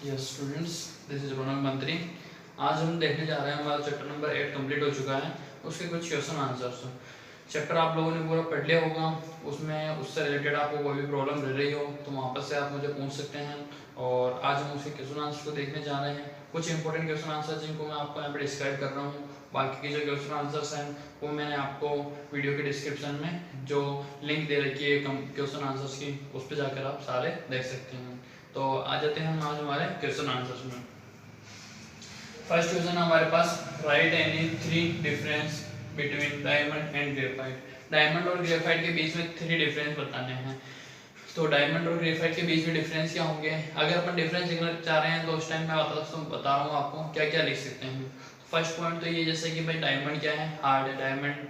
Yes students, this is Ronak मंत्री। आज हम देखने जा रहे हैं, हमारा चैप्टर नंबर 8 कंप्लीट हो चुका है। उसके कुछ क्वेश्चन आंसर्स। चैप्टर आप लोगों ने पूरा पढ़ लिया होगा, उसमें उससे रिलेटेड आपको कोई भी प्रॉब्लम रह रही हो तो वापस से आप मुझे पूछ सकते हैं। और आज हम उसके क्वेश्चन आंसर को देखने जा रहे हैं। कुछ इंपॉर्टेंट क्वेश्चन आंसर जिनको मैं आपको यहाँ पे डिस्क्राइब कर रहा हूँ, बाकी के जो क्वेश्चन आंसर्स हैं वो मैंने आपको वीडियो के डिस्क्रिप्शन में जो लिंक दे रखी है क्वेश्चन आंसर्स की, उस पर जाकर आप सारे देख सकते हैं। तो आ जाते हैं हम आज हमारे क्वेश्चन आंसर्स में। फर्स्ट क्वेश्चन हमारे पास, write any three difference between diamond and graphite. Diamond और ग्रेफाइट के बीच में थ्री डिफरेंस बताने हैं। तो डायमंड और ग्रेफाइट के बीच में डिफरेंस क्या होंगे? अगर अपन डिफरेंस लिखना चाह रहे हैं तो उस टाइम मैं बता रहा हूँ आपको क्या क्या लिख सकते हैं। फर्स्ट पॉइंट तो ये, जैसे कि भाई डायमंड क्या है, हार्ड है। डायमंड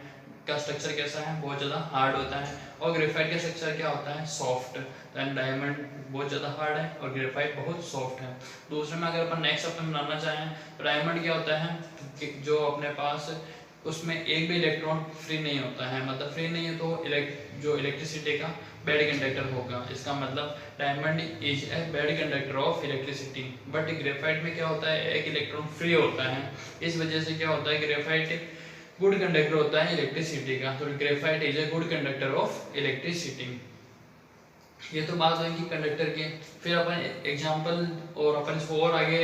का स्ट्रक्चर कैसा है, बहुत ज़्यादा हार्ड होता है। और ग्रेफाइट का स्ट्रक्चर क्या होता है, सॉफ्ट। डायमंड बहुत ज़्यादा हार्ड है और ग्रेफाइट बहुत सॉफ्ट है। दूसरे में अगर अपन नेक्स्ट अपन बनाना चाहें तो डायमंड क्या होता है कि जो अपने पास उसमें एक भी इलेक्ट्रॉन फ्री नहीं होता है, मतलब फ्री नहीं है तो जो इलेक्ट्रिसिटी का बैड कंडक्टर होगा। इसका मतलब diamond is a bad conductor of electricity. But graphite में क्या होता है, एक इलेक्ट्रॉन फ्री होता है। इस वजह से क्या होता है, ग्रेफाइट गुड कंडक्टर होता है इलेक्ट्रिसिटी का। तो graphite is a good conductor of electricity. ये तो बात हुई कि कंडक्टर की। फिर अपन एग्जांपल और अपन इसको और आगे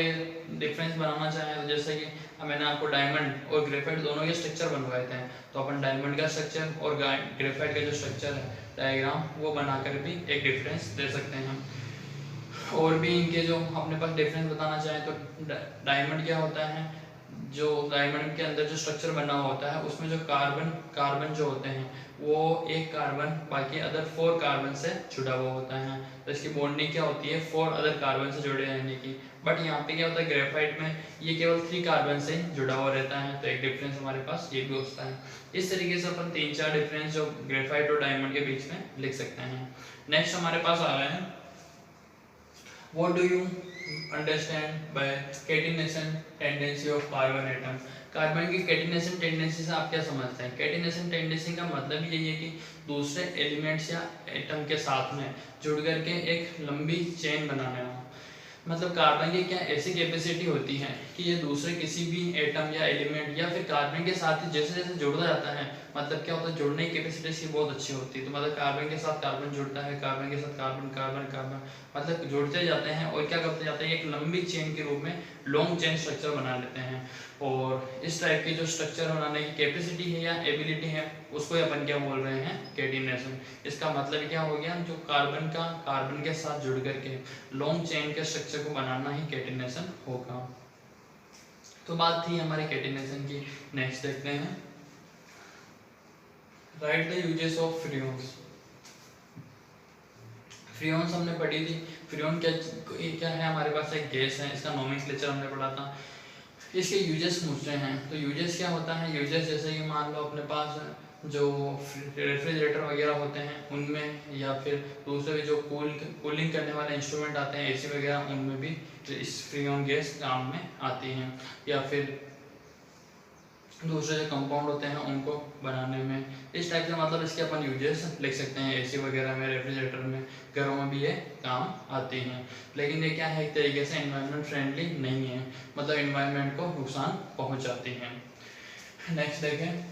डिफरेंस बनाना चाहें तो जैसे कि मैंने आपको डायमंड और ग्रेफाइट दोनों के स्ट्रक्चर बनवाए थे, तो अपन डायमंड का स्ट्रक्चर और ग्रेफाइट का जो स्ट्रक्चर है डायग्राम, वो बनाकर भी एक डिफरेंस दे सकते हैं हम। और भी इनके जो अपने पास डिफरेंस बताना चाहें तो डायमंड क्या होता है, जो डायमंड के अंदर जो स्ट्रक्चर बना होता है उसमें जो कार्बन जो होते हैं वो एक कार्बन बाकी अदर 4 कार्बन से जुड़ा हुआ होता है। तो इसकी बॉन्डिंग क्या होती है, 4 अदर कार्बन से जुड़े रहने की। बट यहाँ पे क्या होता है, ग्रेफाइट में ये केवल 3 कार्बन से जुड़ा हुआ रहता है। तो एक डिफरेंस हमारे पास ये भी होता है। इस तरीके से अपन 3-4 डिफरेंस जो ग्रेफाइट और डायमंड के बीच में लिख सकते हैं। नेक्स्ट हमारे पास आ रहा है, What do you understand by catenation tendency of carbon atom? Carbon की कैटिनेशन टेंडेंसी से आप क्या समझते हैं? कैटिनेशन टेंडेंसी का मतलब यही है कि दूसरे एलिमेंट्स या एटम के साथ में जुड़ करके एक लंबी चेन बनाना हो। मतलब कार्बन की क्या ऐसी कैपेसिटी होती है कि ये दूसरे किसी भी एटम या एलिमेंट या फिर कार्बन के साथ ही जैसे जैसे जुड़ता जाता है, मतलब क्या होता है, जुड़ने की कैपेसिटी इसकी बहुत अच्छी होती है। तो मतलब कार्बन के साथ कार्बन जुड़ता है, कार्बन के साथ कार्बन कार्बन कार्बन, मतलब जुड़ते जाते हैं और क्या करते जाते हैं, एक लंबी चेन के रूप में लॉन्ग चेन स्ट्रक्चर बना लेते हैं। और इस टाइप की जो स्ट्रक्चर बनाने की कैपेसिटी है या एबिलिटी है उसको अपन क्या बोल रहे हैं, कैटिनेशन। इसका मतलब क्या हो गया, जो कार्बन के साथ जुड़ करके लॉन्ग चेन के स्ट्रक्चर को बनाना ही कैटिनेशन होगा। तो बात थी हमारे कैटिनेशन की। नेक्स्ट देखते हैं, right the uses of freons. Freons हमने पढ़ी थी। फ्रियोन क्या है, हमारे पास एक गैस है, इसका नोमेनक्लेचर हमने पढ़ा था। इसके यूजेस पूछ रहे हैं, तो यूजेस क्या होता है, यूजेस जैसे कि मान लो अपने पास जो रेफ्रिजरेटर वगैरह होते हैं उनमें, या फिर दूसरे भी जो कूलिंग करने वाले इंस्ट्रूमेंट आते हैं एसी वगैरह, उनमें भी इस फ्रीऑन गैस काम में आती हैं। या फिर दूसरे जो कंपाउंड होते हैं उनको बनाने में। इस टाइप से मतलब इसके अपन यूजेस लिख सकते हैं। एसी वगैरह में, रेफ्रिजरेटर में, घरों में भी ये काम आती हैं। लेकिन ये क्या है, एक तरीके से एनवायरनमेंट फ्रेंडली नहीं है, मतलब एनवायरनमेंट को नुकसान पहुंचाती हैं। नेक्स्ट देखें,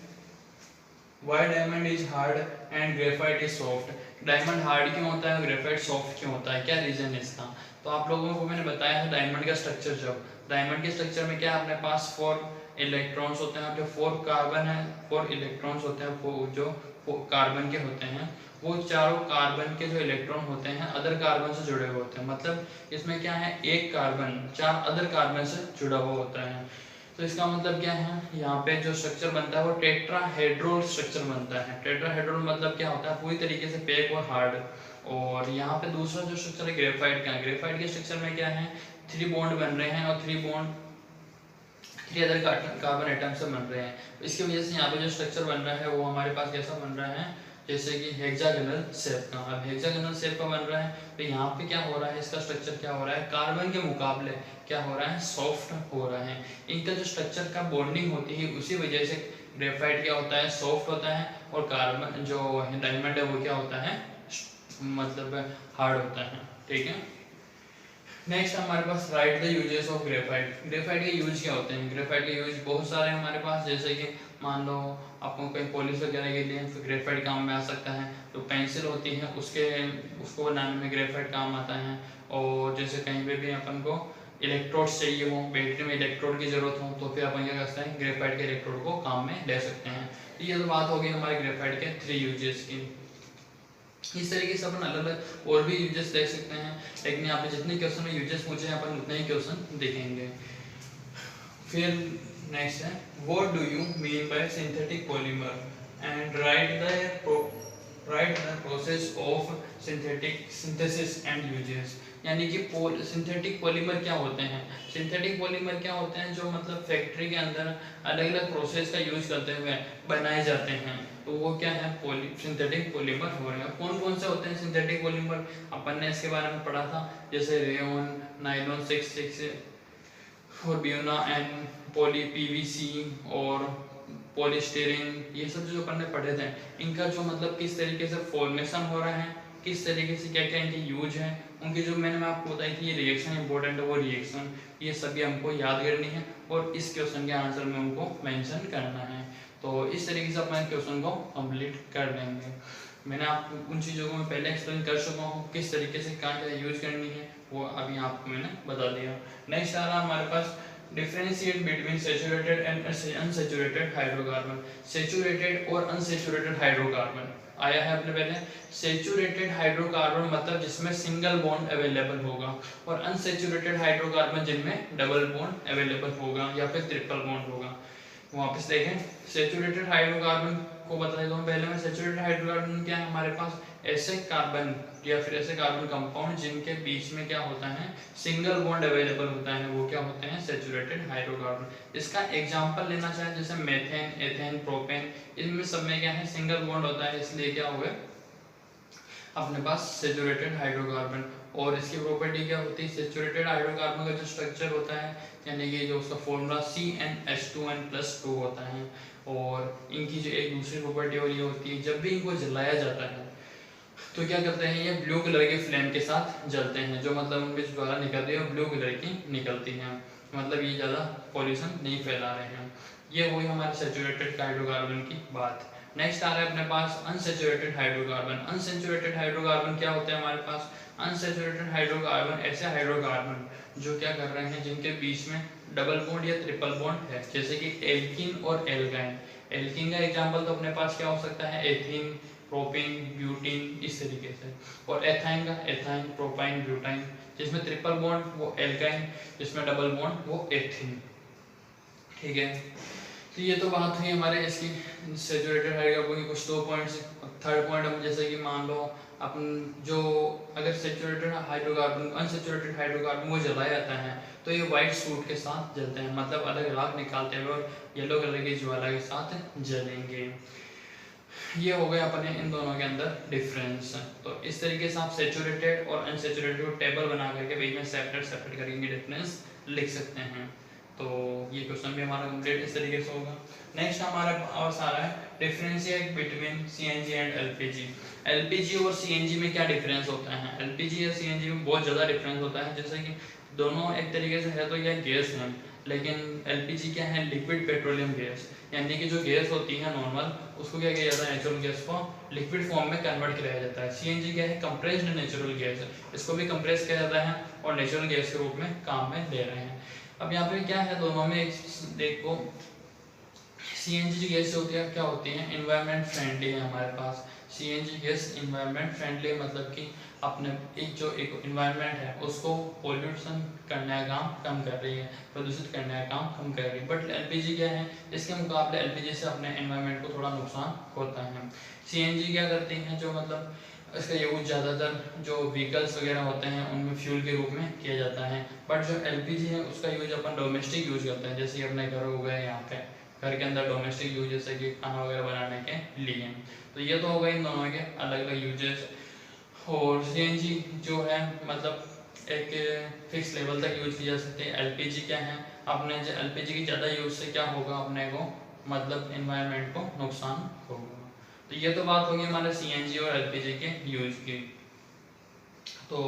why diamond is hard and graphite is soft. Diamond hard क्यों होता है, ग्रेफाइट सॉफ्ट क्यों होता है, क्या रीजन है इसका? तो आप लोगों को मैंने बताया था डायमंड का स्ट्रक्चर। जब डायमंड के स्ट्रक्चर में क्या है, अपने पास 4 इलेक्ट्रॉन्स होते हैं, जो 4 कार्बन है, 4 इलेक्ट्रॉन्स होते हैं, वो जो कार्बन के होते हैं, वो चारों कार्बन के जो इलेक्ट्रॉन होते हैं अदर कार्बन से जुड़े हुए होते हैं। मतलब इसमें क्या है, एक कार्बन 4 अदर कार्बन से जुड़ा हुआ होता है। तो इसका मतलब क्या है, यहाँ पे जो स्ट्रक्चर बनता है वो टेट्राहेड्रल स्ट्रक्चर बनता है। टेट्राहेड्रल मतलब क्या होता है, पूरी तरीके से पैक और हार्ड। और यहाँ पे दूसरा जो स्ट्रक्चर है ग्रेफाइट का, ग्रेफाइट के स्ट्रक्चर में क्या है, 3 बॉन्ड बन रहे हैं और 3 अदर कार्बन एटम से बन रहे हैं। तो इसकी वजह से यहाँ पे जो स्ट्रक्चर बन रहा है वो हमारे पास कैसा बन रहा है, जैसे कि हेक्सागोनल शेप का। अब हेक्सागोनल शेप का बन रहा है तो यहाँ पे क्या हो रहा है, इसका स्ट्रक्चर क्या हो रहा है, कार्बन के मुकाबले क्या हो रहा है, सॉफ्ट हो रहा है। इनका जो स्ट्रक्चर का बॉन्डिंग होती है उसी वजह से ग्रेफाइट क्या होता है, सॉफ्ट होता है, और कार्बन जो डायमंड है वो क्या होता है, मतलब हार्ड होता है। ठीक है। नेक्स्ट हमारे पास write the uses of graphite. Graphite के यूज क्या होते हैं? ग्रेफाइट के यूज बहुत सारे हैं हमारे पास, जैसे कि मान लो आपको कहीं पॉलिश वगैरह के लिए तो ग्रेफाइट काम में आ सकता है। तो पेंसिल होती है उसको बनाने में ग्रेफाइट काम आता है। और जैसे कहीं पे भी अपन को इलेक्ट्रोड्स चाहिए हो, बैटरी में इलेक्ट्रोड की जरूरत हो, तो फिर अपन क्या कर सकते हैं, ग्रेफाइट के इलेक्ट्रोड को काम में ले सकते हैं। तो ये तो बात हो गई हमारे ग्रेफाइट के 3 यूजेस की। इस तरीके से अपन अलग अलग और भी यूजेस देख सकते हैं, लेकिन यहाँ पे जितने क्वेश्चन में यूजेस पूछे हैं अपन उतने ही क्वेश्चन देखेंगे। फिर नेक्स्ट है, what do you mean by synthetic polymer and right the process of synthesis and uses. यानी कि सिंथेटिक पॉलीमर क्या होते हैं? सिंथेटिक पॉलीमर क्या होते हैं, जो मतलब फैक्ट्री के अंदर अलग अलग प्रोसेस का यूज करते हुए बनाए जाते हैं, तो वो क्या है, सिंथेटिक पॉलीमर हो रहे हैं। कौन कौन से होते हैं सिंथेटिक पॉलीमर? अपन ने इसके बारे में पढ़ा था, जैसे रेयन, नायलॉन 66 और ब्यूना एंड पॉली पीवीसी और पॉलीस्टीरीन, ये सब जो अपन ने पढ़े थे, इनका जो मतलब किस तरीके से फॉर्मेशन हो रहा है, किस तरीके से क्या क्या इनके यूज है, उनकी जो मैंने आपको बताई थी ये रिएक्शन इंपॉर्टेंट है, वो रिएक्शन ये सभी हमको याद करनी है और इस क्वेश्चन के आंसर में उनको मेंशन करना है। तो इस तरीके से अपन क्वेश्चन को कंप्लीट कर लेंगे। मैंने आपको उन चीज़ों को मैं पहले एक्सप्लेन कर चुका हूँ, किस तरीके से क्या क्या यूज करनी है वो अभी आपको मैंने बता दिया। नेक्स्ट आ रहा हमारे पास, differentiate between saturated and unsaturated hydrocarbon. Saturated और अनसैचुरेटेड हाइड्रोकार्बन आया है अपने पहले। सैचुरेटेड हाइड्रोकार्बन मतलब जिसमें सिंगल बॉन्ड अवेलेबल होगा, और अनसैचुरेटेड हाइड्रोकार्बन जिनमें डबल बॉन्ड अवेलेबल होगा या फिर ट्रिपल बॉन्ड होगा। वापस देखें, सैचुरेटेड हाइड्रोकार्बन को बता देता हूँ पहले मैं। सैचुरेटेड हाइड्रोकार्बन क्या है हमारे पास, ऐसे कार्बन या फिर ऐसे कार्बन कंपाउंड जिनके बीच में क्या होता है, सिंगल बॉन्ड अवेलेबल होता है, वो क्या होते हैं, सैचुरेटेड हाइड्रोकार्बन। इसका एग्जांपल लेना चाहे जैसे मेथेन, एथेन, प्रोपेन, इनमें सब में क्या है, सिंगल बॉन्ड होता है, इसलिए क्या हुआ अपने पास सैचुरेटेड हाइड्रोकार्बन। और इसकी प्रॉपर्टी क्या होती है, सैचुरेटेड हाइड्रोकार्बन का जो स्ट्रक्चर होता है, यानी कि जो उसका फॉर्मूला CnH2n+2 होता है। और इनकी जो एक दूसरी प्रॉपर्टी और ये होती है, जब भी इनको जलाया जाता है तो क्या करते हैं, ये ब्लू कलर के फ्लेम के साथ जलते हैं, जो मतलब उनमें जो ज्वाला निकलती है वो ब्लू कलर की निकलती है, मतलब ये ज़्यादा पॉल्यूशन नहीं फैला रहे हैं। ये हुई हमारे सैचुरेटेड हाइड्रोकार्बन की बात। नेक्स्ट आ रहा है अपने पास अनसैचुरेटेड हाइड्रोकार्बन। अनसैचुरेटेड हाइड्रोकार्बन क्या होते हैं हमारे पास, अनसैचुरेटेड हाइड्रोकार्बन ऐसे हाइड्रोकार्बन जो क्या कर रहे हैं, जिनके बीच में डबल बॉन्ड या ट्रिपल बॉन्ड है, जैसे कि एल्कीन और एल्काइन। एल्कीन का एग्जांपल तो अपने पास क्या हो सकता है, एथीन, प्रोपेन, ब्यूटीन, इस तरीके से। और एथाइन का एथाइन, प्रोपाइन, ब्यूटाइन, जिसमें ट्रिपल बॉन्ड वो एल्काइन, जिसमें डबल बॉन्ड वो एथीन। ठीक है, तो ये तो बात हुई हमारे इसकी सैचुरेटेड हाइड्रोकार्बन की कुछ 2 पॉइंट्स। थर्ड पॉइंट हम जैसे कि मान लो अपन जो अगर सैचुरेटेड हाइड्रोकार्बन अनसैचुरेटेड हाइड्रोकार्बन को जलाया जाता है तो ये वाइट सूट के साथ जलते हैं, मतलब अलग राख निकालते हुए और येलो कलर की ज्वाला के साथ जलेंगे। ये हो गया अपने इन दोनों के अंदर डिफरेंस। तो इस तरीके से आप सैचुरेटेड और अनसैचुरेटेड को टेबल बना करके बीच में सेपरेट करके डिफरेंस लिख सकते हैं। तो ये क्वेश्चन भी हमारा कंप्लीट इस तरीके से होगा। नेक्स्ट हमारा पास आ रहा है differentiate between CNG and LPG. LPG और सीएनजी में क्या डिफरेंस होता है? एलपीजी और सीएनजी में बहुत ज़्यादा डिफरेंस होता है, जैसे कि दोनों एक तरीके से है तो यह गैस है, लेकिन एलपीजी क्या है, लिक्विड पेट्रोलियम गैस, यानी कि जो गैस होती है नॉर्मल उसको क्या किया जाता है, नेचुरल गैस को लिक्विड फॉर्म में कन्वर्ट किया जाता है। सीएनजी क्या है, कंप्रेस्ड नेचुरल गैस, इसको भी कंप्रेस किया जाता है और नेचुरल गैस के रूप में काम में ले रहे हैं। अब यहाँ पे क्या है, दोनों में देखो सीएनजी गैस होती है क्या होती है, एनवायरनमेंट फ्रेंडली है हमारे पास। सीएनजी गैस एनवायरनमेंट फ्रेंडली मतलब कि अपने एक एनवायरनमेंट है उसको पोल्यूशन करने का काम कम कर रही है, प्रदूषित करने का काम कम कर रही है। बट एलपीजी क्या है, इसके मुकाबले एलपीजी से अपने एनवायरनमेंट को थोड़ा नुकसान होता है। सीएनजी क्या करती हैं, जो मतलब इसका यूज ज़्यादातर जो व्हीकल्स वगैरह होते हैं उनमें फ्यूल के रूप में किया जाता है। बट जो एलपीजी है उसका यूज अपन डोमेस्टिक यूज करते हैं, जैसे अपने घर हो गए, यहाँ पे घर के अंदर डोमेस्टिक यूज जैसे कि खाना वगैरह बनाने के लिए। तो ये तो हो गए इन दोनों के अलग अलग यूजेस। और सीएनजी जो है मतलब एक फिक्स लेवल तक यूज की जा सकती है। एलपीजी क्या है, अपने एलपीजी की ज़्यादा यूज से क्या होगा, अपने को मतलब एनवायरनमेंट को नुकसान होगा। तो ये तो बात होगी हमारे सीएनजी और एलपीजी के यूज की। तो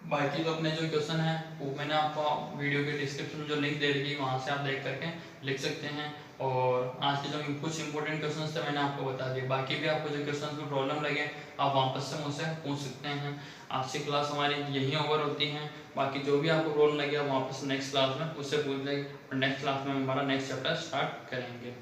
बाकी तो अपने जो क्वेश्चन है वो मैंने आपको वीडियो के डिस्क्रिप्शन में जो लिंक दे रखी है वहाँ से आप देख करके लिख सकते हैं। और आज के जो कुछ इंपॉर्टेंट क्वेश्चन थे मैंने आपको बता दिए। बाकी भी आपको जो क्वेश्चन में प्रॉब्लम लगे आप वापस से मुझसे पूछ सकते हैं। आज की क्लास हमारी यही ओवर होती है। बाकी जो भी आपको प्रॉब्लम लगे आप वापस नेक्स्ट क्लास में उससे पूछ लेंगे और नेक्स्ट क्लास में हमारा नेक्स्ट चैप्टर स्टार्ट करेंगे।